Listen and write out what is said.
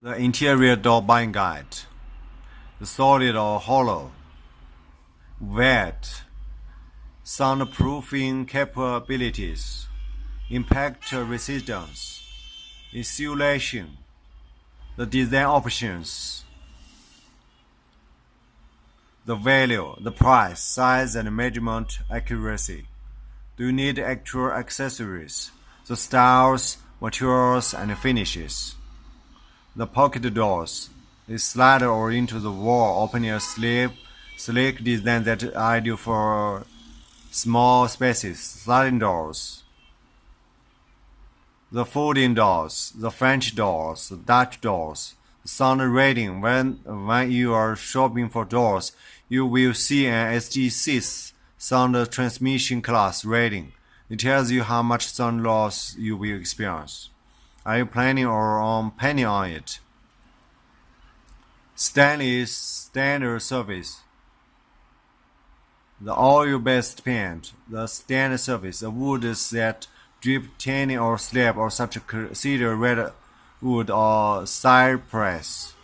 The interior door buying guide. The solid or hollow. Wet. Soundproofing capabilities. Impact resistance. Insulation. The design options. The value, the price, size and measurement accuracy. Do you need actual accessories? The styles, materials and finishes. The pocket doors. They slide or into the wall, opening a sleek design that is ideal for small spaces. Sliding doors. The folding doors, the French doors, the Dutch doors. Sound rating. When you are shopping for doors, you will see an SG6 sound transmission class rating. It tells you how much sound loss you will experience. Are you planning on paying on it? Stainless standard surface. The oil-based paint, the standard surface, a wood that drip tanning or slab or such cedar, redwood or cypress.